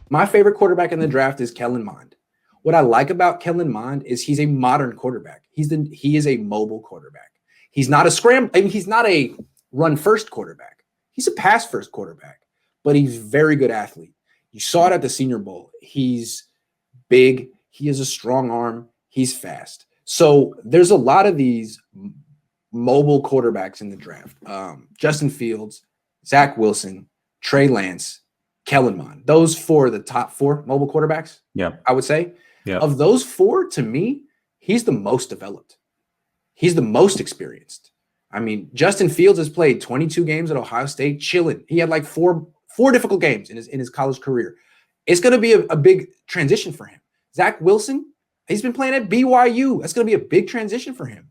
My favorite quarterback in the draft is Kellen Monde. What I like about Kellen Monde is he's a modern quarterback. He is a mobile quarterback. He's not a he's not a run first quarterback. He's a pass first quarterback, but he's a very good athlete. You saw it at the Senior Bowl. He's big. He has a strong arm. He's fast. So there's a lot of these mobile quarterbacks in the draft. Justin Fields, Zach Wilson, Trey Lance, Kellen Monde. Those four are the top 4 mobile quarterbacks. Yeah, I would say. Yeah. Of those 4, to me, he's the most developed. He's the most experienced. I mean, Justin Fields has played 22 games at Ohio State, chilling. He had like four difficult games in his college career. It's going to be a big transition for him. Zach Wilson, he's been playing at BYU. That's going to be a big transition for him.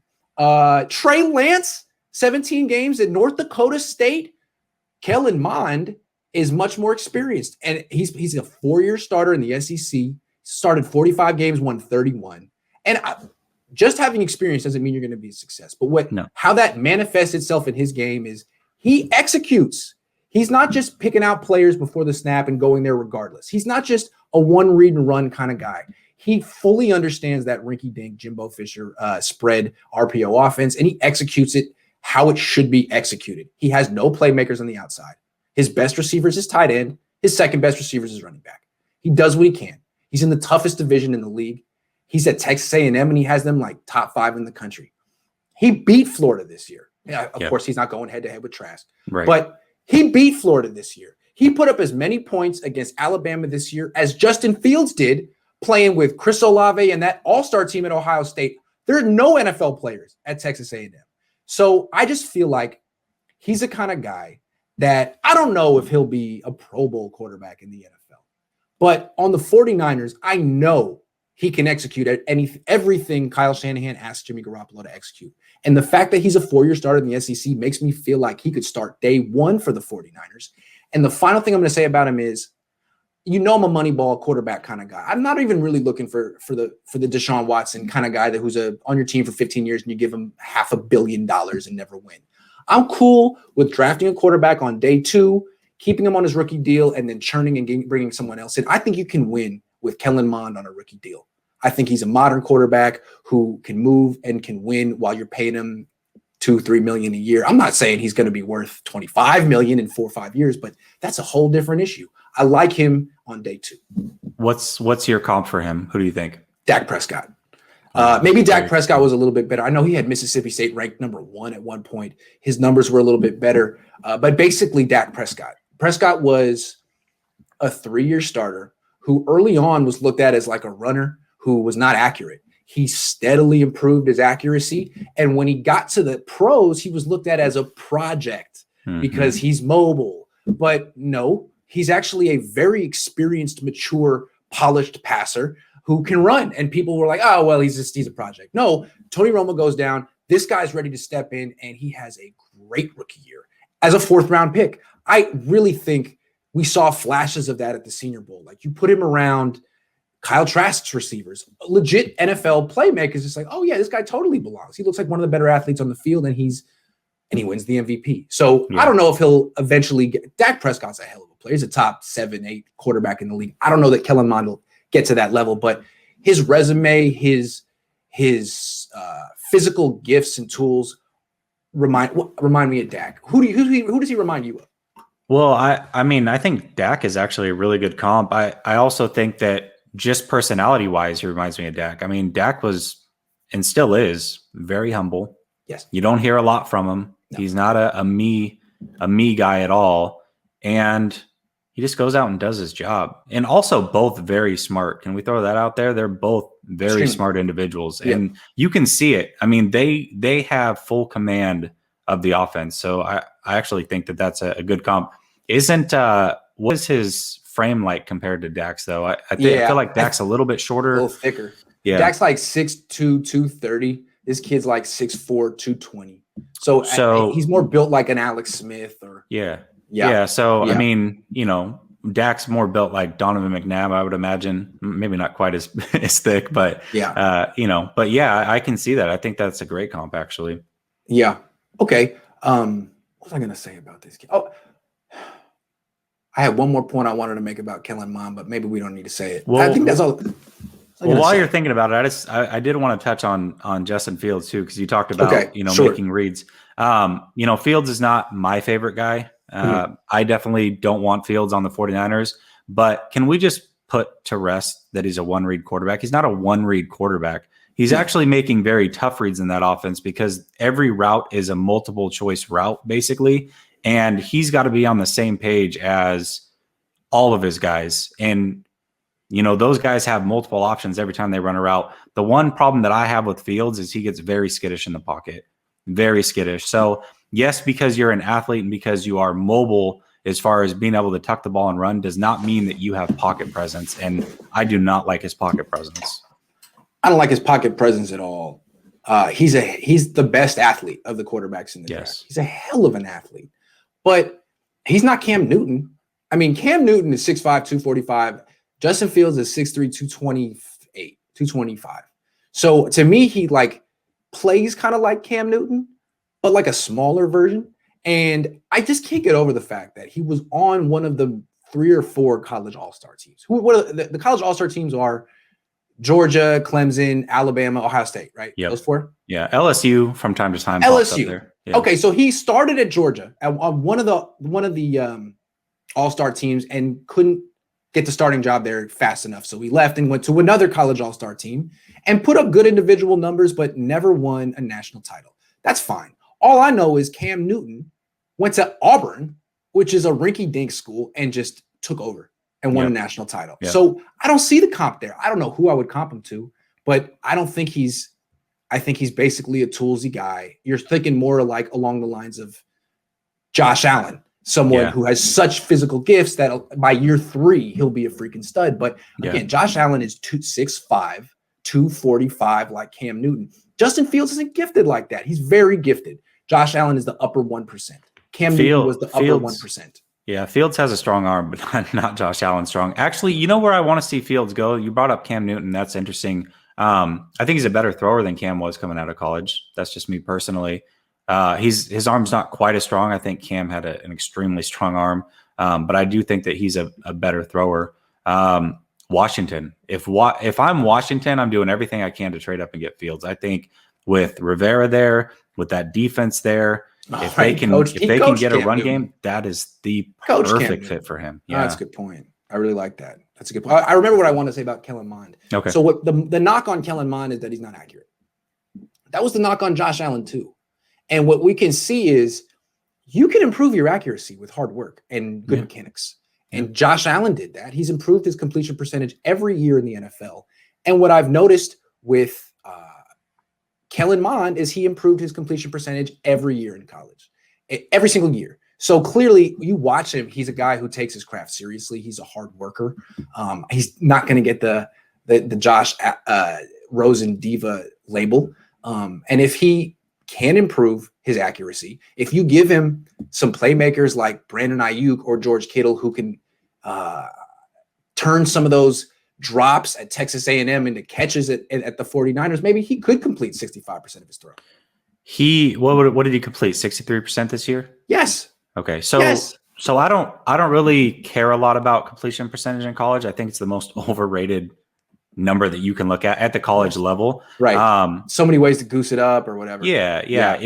Trey Lance, 17 games at North Dakota State. Kellen Monde is much more experienced, and he's a 4-year starter in the SEC. Started 45 games, won 31. And just having experience doesn't mean you're going to be a success. But how that manifests itself in his game is he executes. He's not just picking out players before the snap and going there regardless. He's not just a one read and run kind of guy. He fully understands that rinky-dink Jimbo Fisher spread RPO offense, and he executes it how it should be executed. He has no playmakers on the outside. His best receiver is his tight end. His second best receiver is his running back. He does what he can. He's in the toughest division in the league. He's at Texas A&M, and he has them like top 5 in the country. He beat Florida this year. Of course, he's not going head-to-head with Trask. Right. But he beat Florida this year. He put up as many points against Alabama this year as Justin Fields did playing with Chris Olave and that all-star team at Ohio State. There are no NFL players at Texas A&M. So I just feel like he's the kind of guy that I don't know if he'll be a Pro Bowl quarterback in the NFL. But on the 49ers, I know he can execute everything Kyle Shanahan asked Jimmy Garoppolo to execute. And the fact that he's a 4-year starter in the SEC makes me feel like he could start day 1 for the 49ers. And the final thing I'm going to say about him is, I'm a money ball quarterback kind of guy. I'm not even really looking for the Deshaun Watson kind of guy who's on your team for 15 years and you give him $500 million and never win. I'm cool with drafting a quarterback on day 2, keeping him on his rookie deal, and then churning and bringing someone else in. I think you can win with Kellen Monde on a rookie deal. I think he's a modern quarterback who can move and can win while you're paying him $2-3 million a year. I'm not saying he's going to be worth $25 million in 4 or 5 years, but that's a whole different issue. I like him on day 2. What's your comp for him? Who do you think? Dak Prescott. Maybe Dak Prescott was a little bit better. I know he had Mississippi State ranked number 1 at one point. His numbers were a little bit better, but basically Dak Prescott. Prescott was a 3-year starter who early on was looked at as like a runner who was not accurate. He steadily improved his accuracy. And when he got to the pros, he was looked at as a project because he's mobile. But no, he's actually a very experienced, mature, polished passer who can run. And people were like, oh, well, he's a project. No, Tony Romo goes down. This guy's ready to step in, and he has a great rookie year as a 4th-round pick. I really think we saw flashes of that at the Senior Bowl. Like, you put him around Kyle Trask's receivers, legit NFL playmakers. It's like, oh yeah, this guy totally belongs. He looks like one of the better athletes on the field, and he wins the MVP. So I don't know if he'll eventually get. Dak Prescott's a hell of a player. He's a top 7-8 quarterback in the league. I don't know that Kellen Monde will get to that level, but his resume, his physical gifts and tools remind me of Dak. Who does he remind you of? Well, I mean, I think Dak is actually a really good comp. I also think that just personality-wise, he reminds me of Dak. I mean, Dak was and still is very humble. Yes. You don't hear a lot from him. No. He's not a me guy at all. And he just goes out and does his job. And also both very smart. Can we throw that out there? They're both very smart individuals. Yep. And you can see it. I mean, they have full command of the offense. So I actually think that that's a good comp. What is his frame like compared to Dak's, though? I feel like Dak's a little bit shorter. A little thicker. Yeah. Dak's like 6'2", 230. This kid's like 6'4", 220. So he's more built like an Alex Smith or So I mean, Dak's more built like Donovan McNabb, I would imagine. Maybe not quite as thick, but I can see that. I think that's a great comp, actually. Yeah. Okay. What was I gonna say about this kid? Oh, I had one more point I wanted to make about Kellen Monde, but maybe we don't need to say it. Well, I think that's all. Well, while you're thinking about it, I did want to touch on Justin Fields too, because you talked about making reads. Fields is not my favorite guy. I definitely don't want Fields on the 49ers, but can we just put to rest that he's a one-read quarterback? He's not a one-read quarterback. He's actually making very tough reads in that offense because every route is a multiple choice route, basically. And he's got to be on the same page as all of his guys. And, those guys have multiple options every time they run a route. The one problem that I have with Fields is he gets very skittish in the pocket, very skittish. So, yes, because you're an athlete and because you are mobile as far as being able to tuck the ball and run does not mean that you have pocket presence. And I do not like his pocket presence. I don't like his pocket presence at all. He's the best athlete of the quarterbacks in the draft. He's a hell of an athlete, but he's not Cam Newton. I mean, Cam Newton is 6'5", 245. Justin Fields is 6'3", 228, 225. So to me, he plays kind of like Cam Newton, but like a smaller version. And I just can't get over the fact that he was on one of the 3 or 4 college all-star teams. The college all-star teams are Georgia, Clemson, Alabama, Ohio State, right? Yep. Those 4? Yeah, LSU from time to time. LSU. Up there. Yeah. Okay, so he started at Georgia on one of the all-star teams and couldn't get the starting job there fast enough. So he left and went to another college all-star team and put up good individual numbers, but never won a national title. That's fine. All I know is Cam Newton went to Auburn, which is a rinky-dink school, and just took over and won a national title. Yep. So I don't see the comp there. I don't know who I would comp him to, but I think he's basically a toolsy guy. You're thinking more like along the lines of Josh Allen, someone who has such physical gifts that by year 3, he'll be a freaking stud. But again, Josh Allen is 6'5", 245 like Cam Newton. Justin Fields isn't gifted like that. He's very gifted. Josh Allen is the upper 1%. Cam Newton was the upper 1%. Yeah, Fields has a strong arm, but not Josh Allen strong. Actually, you know where I want to see Fields go? You brought up Cam Newton. That's interesting. I think he's a better thrower than Cam was coming out of college. That's just me personally. His arm's not quite as strong. I think Cam had an extremely strong arm, but I do think that he's a better thrower. Washington. If I'm Washington, I'm doing everything I can to trade up and get Fields. I think with Rivera there, with that defense there, if they can get a run game, that is the perfect fit for him. Yeah, that's a good point. I really like that. That's a good point. I remember what I want to say about Kellen Monde. Okay. So what the knock on Kellen Monde is that he's not accurate. That was the knock on Josh Allen too. And what we can see is you can improve your accuracy with hard work and good mechanics. And Josh Allen did that. He's improved his completion percentage every year in the NFL. And what I've noticed with Kellen Monde is he improved his completion percentage every year in college, every single year. So clearly you watch him. He's a guy who takes his craft seriously. He's a hard worker. He's not going to get the Josh Rosen diva label. And if he can improve his accuracy, if you give him some playmakers like Brandon Ayuk or George Kittle who can turn some of those drops at Texas A&M into catches at the 49ers, maybe he could complete 65% of his throw. What did he complete? 63% this year? Yes. Okay. So I don't really care a lot about completion percentage in college. I think it's the most overrated number that you can look at the college level. Right. So many ways to goose it up or whatever. Yeah.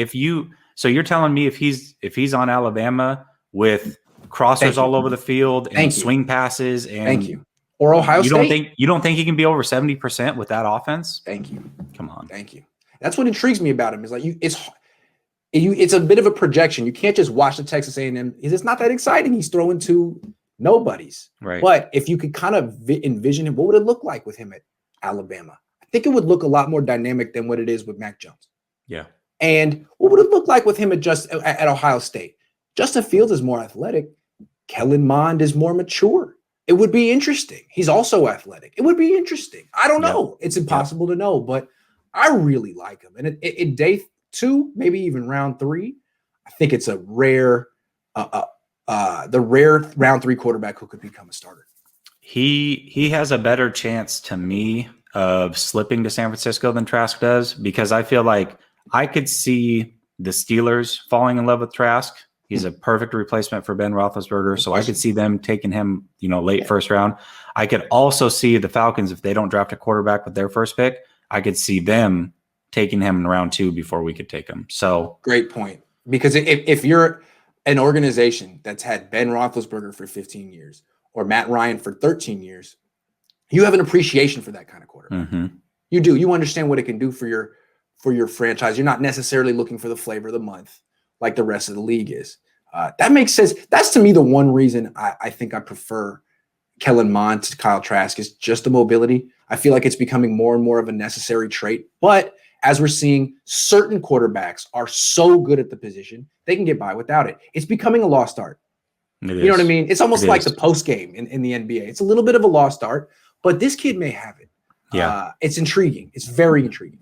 So you're telling me if he's on Alabama with crossers all over the field and swing passes and or Ohio State. You don't think he can be over 70% with that offense? Thank you. Come on. Thank you. That's what intrigues me about him. Is like it's a bit of a projection. You can't just watch the Texas A&M. It's not that exciting. He's throwing to nobodies. Right. But if you could kind of envision him, what would it look like with him at Alabama? I think it would look a lot more dynamic than what it is with Mac Jones. Yeah. And what would it look like with him at Ohio State? Justin Fields is more athletic. Kellen Monde is more mature. It would be interesting. He's also athletic. It would be interesting. I don't know. It's impossible to know, but I really like him. And in day 2, maybe even round 3, I think it's a rare, the rare round 3 quarterback who could become a starter. He has a better chance to me of slipping to San Francisco than Trask does, because I feel like I could see the Steelers falling in love with Trask He's a perfect replacement for Ben Roethlisberger. So I could see them taking him, late first round. I could also see the Falcons, if they don't draft a quarterback with their first pick, I could see them taking him in round 2 before we could take him. So great point. Because if you're an organization that's had Ben Roethlisberger for 15 years or Matt Ryan for 13 years, you have an appreciation for that kind of quarterback. Mm-hmm. You do. You understand what it can do for your franchise. You're not necessarily looking for the flavor of the month like the rest of the league is. That makes sense. That's, to me, the one reason I think I prefer Kellen Monde to Kyle Trask is just the mobility. I feel like it's becoming more and more of a necessary trait. But as we're seeing, certain quarterbacks are so good at the position, they can get by without it. It's becoming a lost art. You know what I mean? It's almost like the post game in the NBA. It's a little bit of a lost art, but this kid may have it. Yeah. It's intriguing. It's very intriguing.